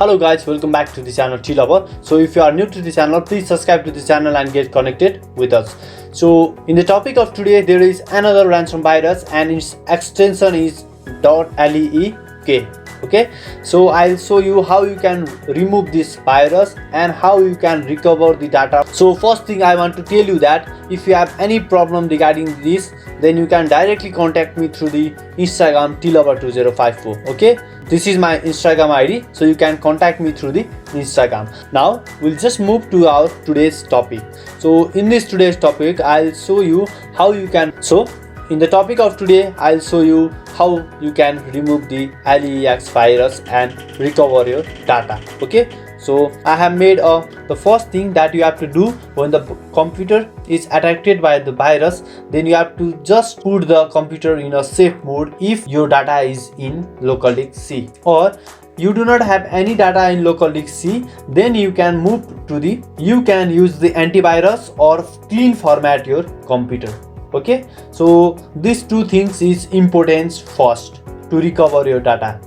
Hello guys, welcome back to the channel T-Lover. So if you are new to the channel, please subscribe to the channel and get connected with us. So in the topic of today, there is another ransom virus and its extension is .leek. Okay, so I'll show you how you can remove this virus and how you can recover the data. So first thing I want to tell you that if you have any problem regarding this, then you can directly contact me through the Instagram tlover2054. okay, this is my Instagram ID, so you can contact me through the Instagram. Now we'll just move to our today's topic. So in this today's topic, I'll show you how you can. So in the topic of today, I'll show you how you can remove the Leex virus and recover your data. Okay, so I have made the first thing that you have to do when the computer is attacked by the virus, then you have to just put the computer in a safe mode if your data is in local disk C, or you do not have any data in local disk C, then you can use the antivirus or clean format your computer. Okay, so these two things is important first to recover your data.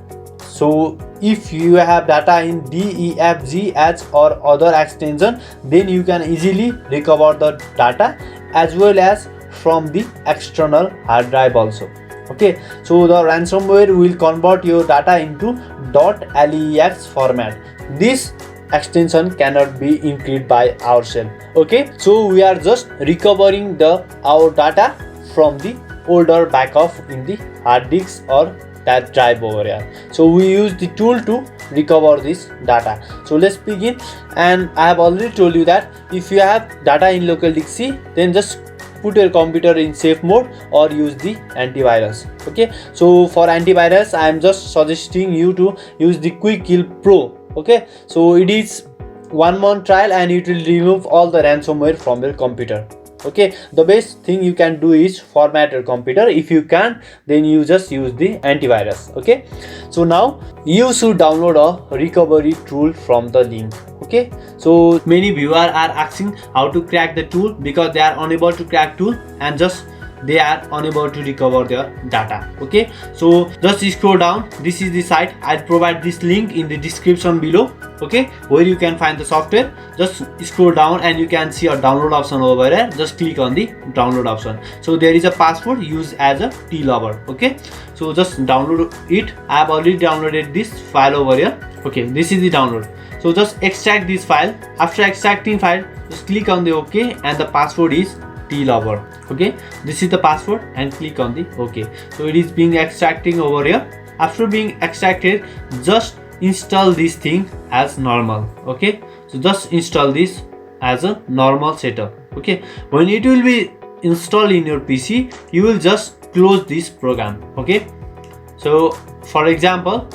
So if you have data in DEFG or other extension, then you can easily recover the data as well as from the external hard drive also. Okay, so the ransomware will convert your data into .lex format. This extension cannot be encrypted by ourselves. Okay, so we are just recovering our data from the older backup in the hard disk or that drive over here. So we use the tool to recover this data. So let's begin. And I have already told you that if you have data in local disk C, then just put your computer in safe mode or use the antivirus. Okay, so for antivirus, I am just suggesting you to use the Quick Kill Pro. Okay, so it is 1 month trial and it will remove all the ransomware from your computer. Okay, the best thing you can do is format your computer. If you can, then you just use the antivirus. Okay, so now you should download a recovery tool from the link. Okay, so many viewers are asking how to crack the tool because they are unable to crack tool and just they are unable to recover their data. Okay, so just scroll down. This is the site. I'll provide this link in the description below. Okay, where you can find the software. Just scroll down and you can see a download option over there. Just click on the download option. So there is a password used as a T-Lover. Okay, so just download it. I have already downloaded this file over here. Okay, this is the download. So just extract this file. After extracting file, just click on the OK and the password is T-Lover. Okay, this is the password and click on the OK. So it is being extracting over here. After being extracted, just install this thing as normal. Okay, so just install this as a normal setup. Okay, when it will be installed in your PC, you will just close this program. Okay, so for example,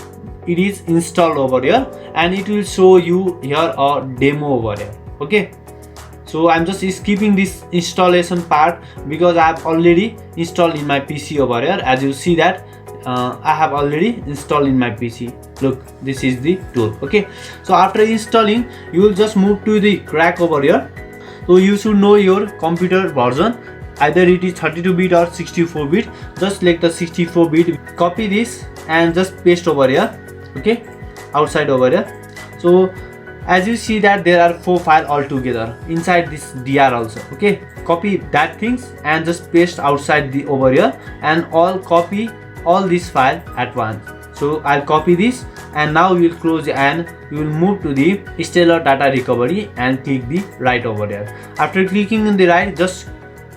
it is installed over here and it will show you here a demo over here. Okay, so I'm just skipping this installation part because I have already installed in my PC over here. As you see that I have already installed in my PC. Look, this is the tool. Okay, so after installing, you will just move to the crack over here. So you should know your computer version, either it is 32-bit or 64-bit. Just select the 64-bit, copy this and just paste over here. Okay, outside over here. So as you see that there are 4 files altogether inside this DR also. Okay, copy that things and just paste outside the over here and copy all this file at once. So I'll copy this and now you will close and you will move to the stellar data recovery and click the right over there. After clicking on the right, just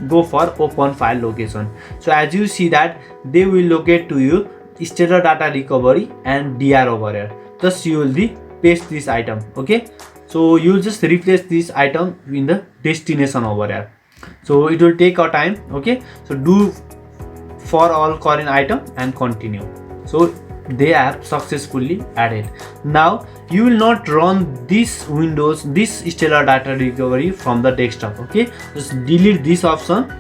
go for open file location. So as you see that they will locate to you stellar data recovery and DR over here. Just you will paste this item. Okay, so you will just replace this item in the destination over here. So it will take a time. Okay, so do for all current item and continue. So they are successfully added. Now you will not run this stellar data recovery from the desktop. Okay, just delete this option.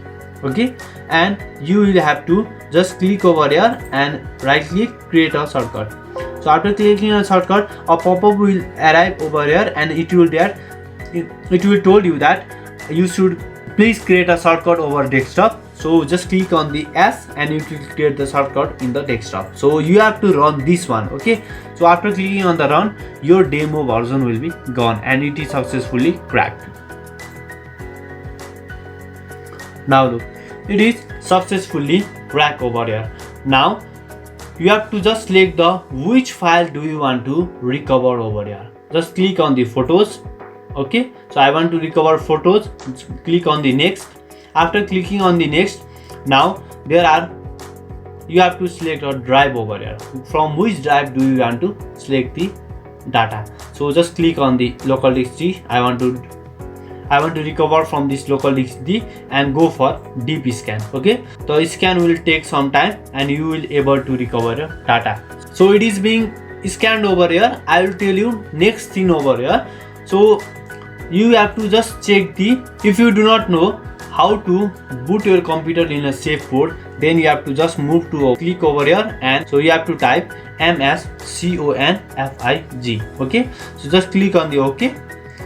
Okay, and you will have to just click over here and right click, create a shortcut. So after clicking on shortcut, a pop-up will arrive over here and it will told you that you should please create a shortcut over desktop. So just click on the S and it will create the shortcut in the desktop. So you have to run this one. Okay, so after clicking on the run, your demo version will be gone and it is successfully cracked. Now look, it is successfully cracked over here. Now you have to just select the which file do you want to recover over here. Just click on the photos. Okay, so I want to recover photos. Click on the next. After clicking on the next, now you have to select a drive over here. From which drive do you want to select the data? So just click on the local disk D. I want to recover from this local disk D and go for deep scan. Okay, the scan will take some time and you will able to recover your data. So it is being scanned over here. I will tell you next thing over here. So you have to just check if you do not know how to boot your computer in a safe boot, then you have to just move to click over here, and so you have to type MSCONFIG. Okay, so just click on the OK.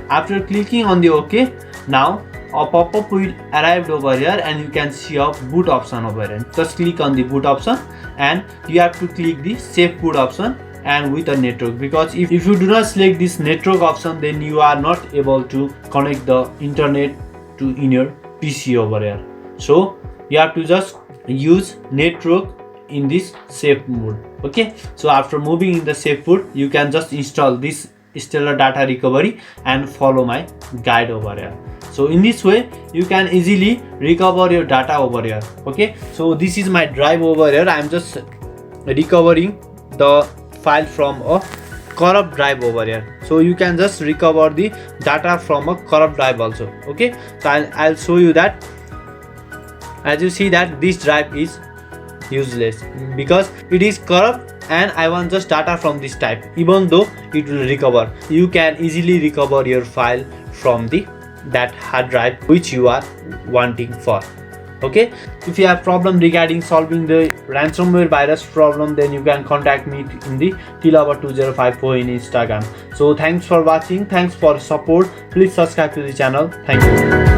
After clicking on the OK, now a pop-up will arrive over here and you can see a boot option over here. Just click on the boot option and you have to click the safe boot option and with a network, because if you do not select this network option, then you are not able to connect the internet to in your PC over here. So you have to just use network in this safe mode. Okay, so after moving in the safe mode, you can just install this stellar data recovery and follow my guide over here. So in this way you can easily recover your data over here. Okay, so this is my drive over here. I am just recovering the file from a corrupt drive over here. So you can just recover the data from a corrupt drive also. Okay, so I'll show you that. As you see that this drive is useless because it is corrupt and I want just data from this type. Even though it will recover, you can easily recover your file from that hard drive which you are wanting for. Okay, if you have problem regarding solving the ransomware virus problem, then you can contact me in the tilaba2054 in Instagram. So thanks for watching, thanks for support. Please subscribe to the channel. Thank you.